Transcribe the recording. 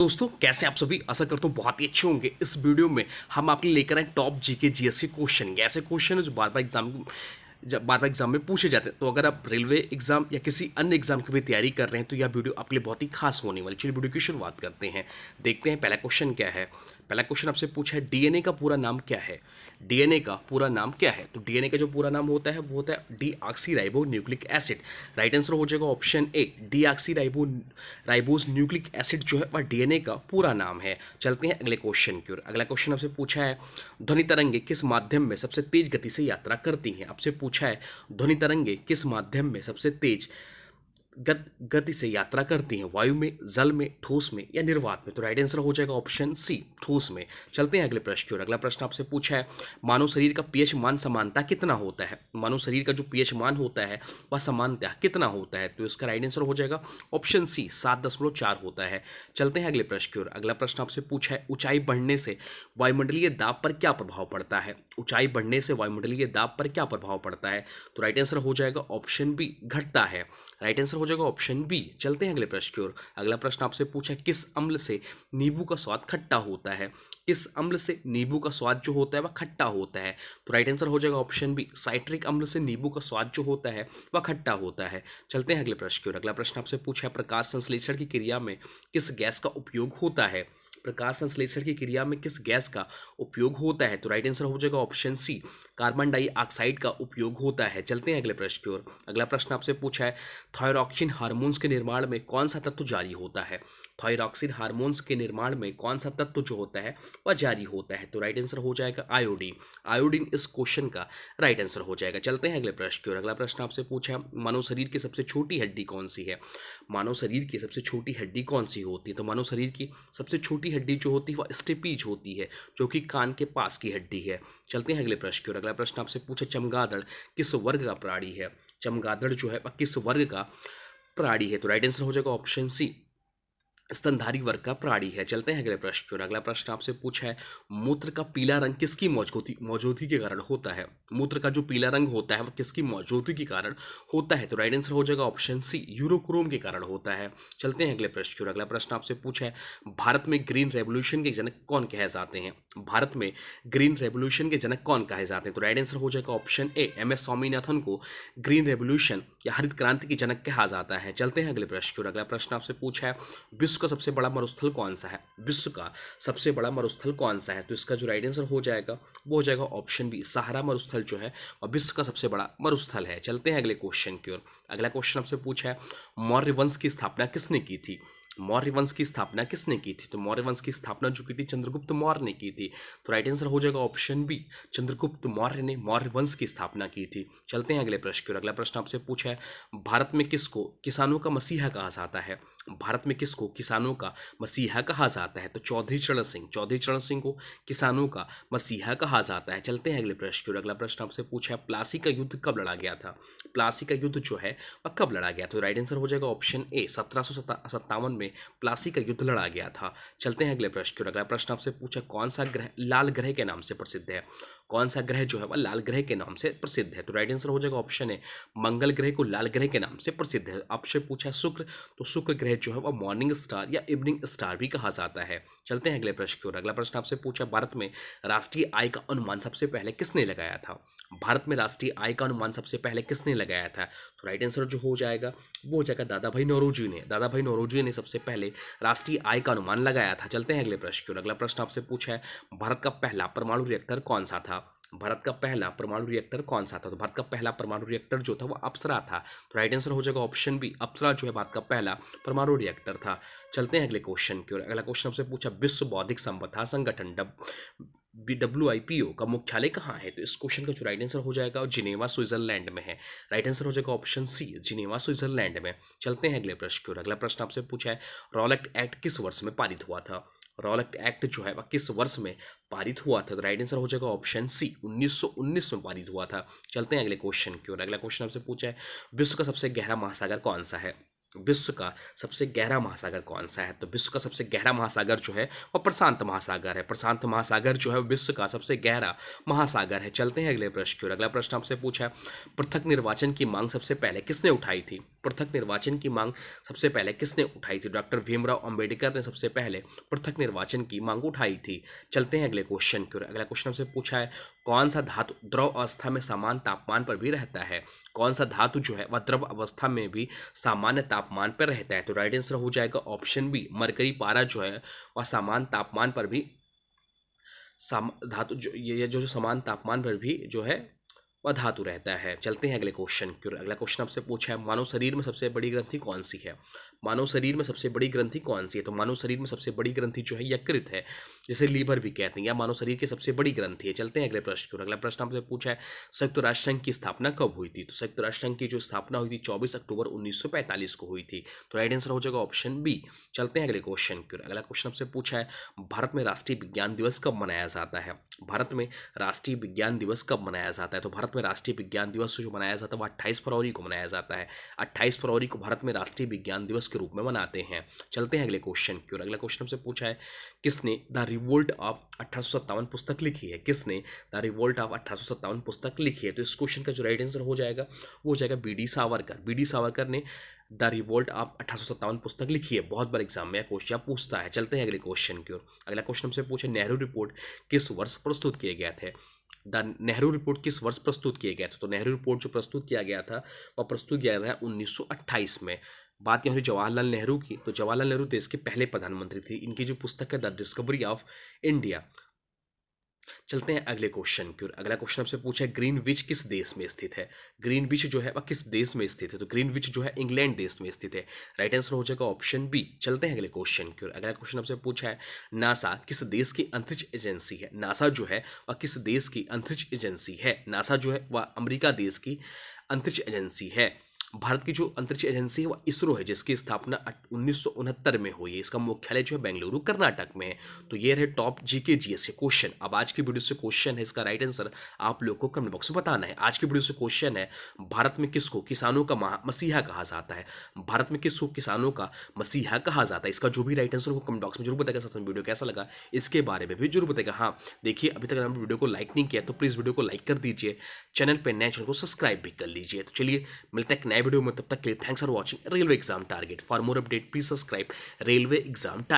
दोस्तों कैसे आप सभी आशा करता हूँ बहुत ही अच्छे होंगे। इस वीडियो में हम आपके लिए लेकर आए टॉप जीके जीएस के क्वेश्चन। ऐसे क्वेश्चन है जो बार बार एग्जाम में पूछे जाते हैं। तो अगर आप रेलवे एग्जाम या किसी अन्य एग्जाम की भी तैयारी कर रहे हैं तो यह वीडियो आपके लिए बहुत ही खास होने वाली। चलिए वीडियो की शुरुआत करते हैं। देखते हैं पहला क्वेश्चन क्या है। पहला क्वेश्चन आपसे पूछा है डीएनए का पूरा नाम क्या है। डीएनए का पूरा नाम क्या है। तो डीएनए का जो पूरा नाम होता है वो होता है deoxy ribo nucleic acid. Right answer हो जाएगा option A deoxy ribose nucleic acid जो है वह डीएनए का पूरा नाम है। चलते हैं अगले क्वेश्चन की ओर। अगला क्वेश्चन आपसे पूछा है ध्वनि तरंगे किस माध्यम में सबसे तेज गति से यात्रा करती हैं। आपसे पूछा है ध्वनि तरंगे किस माध्यम में सबसे तेज गति से यात्रा करती हैं। वायु में, जल में, ठोस में या निर्वात में। तो राइट आंसर हो जाएगा ऑप्शन सी ठोस में। चलते हैं अगले प्रश्न की ओर। अगला प्रश्न आपसे पूछा है मानव शरीर का पीएच मान समानता कितना होता है। मानव शरीर का जो पीएच मान होता है वह समानता कितना होता है। तो इसका राइट आंसर हो जाएगा ऑप्शन सी 7.4 होता है। चलते हैं अगले प्रश्न की ओर। अगला प्रश्न आपसे पूछा है ऊंचाई बढ़ने से वायुमंडलीय दाब पर क्या प्रभाव पड़ता है। ऊंचाई बढ़ने से वायुमंडलीय दाब पर क्या प्रभाव पड़ता है। तो राइट आंसर हो जाएगा ऑप्शन बी घटता है। राइट आंसर हो जाएगा ऑप्शन बी। चलते हैं अगले प्रश्न की ओर। अगला प्रश्न आपसे पूछा किस अम्ल से नींबू का स्वाद खट्टा होता है। किस अम्ल से नींबू का स्वाद जो होता है वह खट्टा होता है। तो राइट आंसर हो जाएगा ऑप्शन बी साइट्रिक अम्ल से नींबू का स्वाद जो होता है वह खट्टा होता है। चलते हैं अगले प्रश्न की ओर। अगला प्रश्न आपसे पूछा है प्रकाश संश्लेषण की क्रिया में किस गैस का उपयोग होता है। प्रकाश संश्लेषण की क्रिया में किस गैस का उपयोग होता है। तो राइट आंसर हो जाएगा ऑप्शन सी कार्बन डाइऑक्साइड का उपयोग होता है। चलते हैं अगले प्रश्न की ओर। अगला प्रश्न आपसे पूछा है थायरॉक्सिन हार्मोन्स के निर्माण में कौन सा तत्व जारी होता है। थायरॉक्सिन हार्मोन्स के निर्माण में कौन सा तत्व जो होता है वह जारी होता है। तो राइट आंसर हो जाएगा आयोडीन। आयोडीन इस क्वेश्चन का राइट आंसर हो जाएगा। चलते हैं अगले प्रश्न की ओर। अगला प्रश्न आपसे पूछा है मानव शरीर की सबसे छोटी हड्डी कौन सी है। मानव शरीर की सबसे छोटी हड्डी कौन सी होती है। तो मानव शरीर की सबसे छोटी हड्डी जो होती है वह स्टेपीज होती है जो कि कान के पास की हड्डी है। चलते हैं अगले प्रश्न की ओर। अगला प्रश्न आपसे पूछा चमगादड़ किस वर्ग का प्राणी है। चमगादड़ जो है वह किस वर्ग का प्राणी है। तो राइट आंसर हो जाएगा ऑप्शन सी स्तनधारी वर्ग का प्राणी है। चलते हैं अगले प्रश्न की ओर। अगला प्रश्न आपसे पूछा है मूत्र का पीला रंग किसकी मौजूदगी के कारण होता है। मूत्र का जो पीला रंग होता है वह किसकी मौजूदगी के कारण होता है। तो राइट आंसर हो जाएगा ऑप्शन सी यूरोक्रोम के कारण होता है। चलते हैं अगले प्रश्न की ओर। अगला प्रश्न आपसे पूछा है भारत में ग्रीन रेवोल्यूशन के जनक कौन कहे जाते हैं। भारत में ग्रीन रेवोल्यूशन के जनक कौन कहे जाते हैं। तो राइट आंसर हो जाएगा ऑप्शन ए MS स्वामीनाथन को ग्रीन रेवोल्यूशन या हरित क्रांति के जनक कहा जाता है। चलते हैं अगले प्रश्न की ओर। अगला प्रश्न आपसे पूछा है विश्व का सबसे बड़ा मरुस्थल कौन सा है। विश्व का सबसे बड़ा मरुस्थल कौन सा है। तो इसका जो राइट आंसर हो जाएगा वो हो जाएगा ऑप्शन बी सहारा मरुस्थल जो है और विश्व का सबसे बड़ा मरुस्थल है। चलते हैं अगले क्वेश्चन की ओर। अगला क्वेश्चन आपसे पूछा है मौर्य वंश की स्थापना किसने की थी। मौर्य वंश की स्थापना किसने की थी। तो मौर्य वंश की स्थापना जो की थी चंद्रगुप्त मौर्य ने की थी। तो राइट आंसर हो जाएगा ऑप्शन बी चंद्रगुप्त मौर्य ने मौर्य वंश की स्थापना की थी। चलते हैं अगले प्रश्न की ओर। अगला प्रश्न आपसे पूछा है भारत में किसको किसानों का मसीहा कहा जाता है। भारत में किसको किसानों का मसीहा कहा जाता है। तो चौधरी चरण सिंह को किसानों का मसीहा कहा जाता है। चलते हैं अगले प्रश्न की ओर। अगला प्रश्न आपसे पूछा है प्लासी का युद्ध कब लड़ा गया था। प्लासी का युद्ध जो है वह कब लड़ा गया। तो राइट आंसर हो जाएगा ऑप्शन ए 1757 में प्लासी का युद्ध लड़ा गया था। चलते हैं अगले प्रश्न की ओर। अगला प्रश्न आपसे पूछा कौन सा ग्रह लाल ग्रह के नाम से प्रसिद्ध है। कौन सा ग्रह जो है वह लाल ग्रह के नाम से प्रसिद्ध है। तो राइट आंसर हो जाएगा ऑप्शन ए मंगल ग्रह को लाल ग्रह के नाम से प्रसिद्ध है। आपसे पूछा शुक्र, तो शुक्र ग्रह जो है वह मॉर्निंग स्टार या इवनिंग स्टार भी कहा जाता है। चलते हैं अगले प्रश्न की ओर। अगला प्रश्न आपसे पूछा भारत में राष्ट्रीय आय का अनुमान सबसे पहले किसने लगाया था। भारत में राष्ट्रीय आय का अनुमान सबसे पहले किसने लगाया था। तो राइट आंसर जो हो जाएगा वो हो जाएगा दादा भाई नौरोजी ने। दादा भाई नौरोजी ने सबसे पहले राष्ट्रीय आय का अनुमान लगाया था। चलते हैं अगले प्रश्न की ओर। अगला प्रश्न आपसे पूछा है भारत का पहला परमाणु रिएक्टर कौन सा था। भारत का पहला परमाणु रिएक्टर कौन सा था। तो भारत का पहला परमाणु रिएक्टर जो था वो अप्सरा था। तो राइट आंसर हो जाएगा ऑप्शन बी अप्सरा जो है भारत का पहला परमाणु रिएक्टर था। चलते हैं अगले क्वेश्चन की ओर। अगला क्वेश्चन आपसे पूछा विश्व बौद्धिक संपदा संगठन WIPO का मुख्यालय कहाँ है। तो इस क्वेश्चन का जो राइट आंसर हो जाएगा जिनेवा स्विट्जरलैंड में है। राइट आंसर हो जाएगा ऑप्शन सी जिनेवा स्विट्जरलैंड में। चलते हैं अगले प्रश्न की ओर। अगला प्रश्न आपसे पूछा है रॉलेट एक्ट किस वर्ष में पारित हुआ था। रॉलेट एक्ट जो है वह किस वर्ष में पारित हुआ था। तो राइट आंसर हो जाएगा ऑप्शन सी 1919 में पारित हुआ था। चलते हैं अगले क्वेश्चन की ओर। अगला क्वेश्चन आपसे पूछा है विश्व का सबसे गहरा महासागर कौन सा है। विश्व का सबसे गहरा महासागर कौन सा है। तो विश्व का सबसे गहरा महासागर जो है वह प्रशांत महासागर है। प्रशांत महासागर जो है विश्व का सबसे गहरा महासागर है। चलते हैं अगले प्रश्न की ओर। अगला प्रश्न आपसे पूछा है पृथक निर्वाचन की मांग सबसे पहले किसने उठाई थी। पृथक निर्वाचन की मांग सबसे पहले किसने उठाई थी? डॉक्टर भीमराव अंबेडकर ने सबसे पहले पृथक निर्वाचन की मांग उठाई थी। चलते हैं अगले क्वेश्चन की ओर। अगला क्वेश्चन हमसे पूछा है, कौन सा धातु द्रव अवस्था में समान तापमान पर भी रहता है? कौन सा धातु जो है वह द्रव अवस्था में भी सामान्य तापमान पर रहता है? तो राइट आंसर हो जाएगा ऑप्शन बी, मरकरी पारा जो है वह समान तापमान पर भी धातु जो ये जो समान तापमान पर भी जो है वह धातु रहता है। चलते हैं अगले क्वेश्चन की ओर। अगला क्वेश्चन आपसे पूछा है, मानव शरीर में सबसे बड़ी ग्रंथि कौन सी है? मानव शरीर में सबसे बड़ी ग्रंथि कौन सी है? तो मानव शरीर में सबसे बड़ी ग्रंथि जो है यकृत है, जिसे लीवर भी कहते हैं, या मानव शरीर की सबसे बड़ी ग्रंथि है। चलते हैं अगले प्रश्न की ओर। अगला प्रश्न आपसे पूछा है, संयुक्त राष्ट्र संघ की स्थापना कब हुई थी? तो संयुक्त राष्ट्र संघ की जो स्थापना हुई थी 24 अक्टूबर 1945 को हुई थी। तो राइट आंसर हो जाएगा ऑप्शन बी। चलते हैं अगले क्वेश्चन की ओर। अगला क्वेश्चन आपसे पूछा है, भारत में राष्ट्रीय विज्ञान दिवस कब मनाया जाता है? भारत में राष्ट्रीय विज्ञान दिवस कब मनाया जाता है? तो भारत में राष्ट्रीय विज्ञान दिवस जो मनाया जाता है वह 28 फरवरी को मनाया जाता है। 28 फरवरी को भारत में राष्ट्रीय विज्ञान दिवस के रूप में मनाते हैं। चलते हैं अगले क्वेश्चन की ओर। अगला क्वेश्चन हमसे पूछा है, किसने द रिवोल्ट ऑफ 1857 पुस्तक लिखी है? किसने द रिवोल्ट ऑफ 1857 पुस्तक लिखी है? तो इस क्वेश्चन का जो राइट आंसर हो जाएगा वो हो जाएगा बी.डी. सावरकर। बी.डी. सावरकर ने द रिवोल्ट ऑफ 1857 पुस्तक लिखी है। बहुत बार एग्जाम में क्वेश्चन पूछता है। चलते हैं अगले क्वेश्चन की ओर। अगला क्वेश्चन हमसे पूछे, नेहरू रिपोर्ट किस वर्ष प्रस्तुत किए गए थे? द नेहरू रिपोर्ट किस वर्ष प्रस्तुत किए गए थे? तो नेहरू रिपोर्ट जो प्रस्तुत किया गया था वह प्रस्तुत किया गया था 1928 में। बात यहाँ जवाहरलाल नेहरू की, तो जवाहरलाल नेहरू देश के पहले प्रधानमंत्री थे। इनकी जो पुस्तक है द डिस्कवरी ऑफ इंडिया। चलते हैं अगले क्वेश्चन की ओर। अगला क्वेश्चन आपसे पूछा है, ग्रीनविच किस देश में स्थित है? ग्रीनविच जो है वह किस देश में स्थित है? तो ग्रीनविच जो है इंग्लैंड देश में स्थित है। राइट आंसर हो जाएगा ऑप्शन बी। चलते हैं अगले क्वेश्चन की ओर। अगला क्वेश्चन आपसे पूछा है, नासा किस देश की अंतरिक्ष एजेंसी है? नासा जो है वह किस देश की अंतरिक्ष एजेंसी है? नासा जो है वह अमेरिका देश की अंतरिक्ष एजेंसी है। भारत की जो अंतरिक्ष एजेंसी है वह इसरो है, जिसकी स्थापना 1969 में हुई है। इसका मुख्यालय जो है बेंगलुरु कर्नाटक में है। तो ये रहे टॉप जीके जीएस के क्वेश्चन। अब आज की वीडियो से क्वेश्चन है, इसका राइट आंसर आप लोग को कमेंट बॉक्स में बताना है। आज की वीडियो से क्वेश्चन है, भारत में किसको किसानों का मसीहा कहा जाता है? भारत में किसको किसानों का मसीहा कहा जाता है? इसका जो भी राइट आंसर हो कमेंट बॉक्स में जरूर बताएगा। साथ में वीडियो कैसा लगा इसके बारे में भी जरूर बताएगा। हाँ देखिए, अभी तक अगर आपने वीडियो को लाइक नहीं किया तो प्लीज़ वीडियो को लाइक कर दीजिए, चैनल पर नए चैनल को सब्सक्राइब भी कर लीजिए। तो चलिए मिलते हैं एक नए वीडियो में, तब तक के लिए thanks for watching railway exam target. For more update please subscribe railway exam target.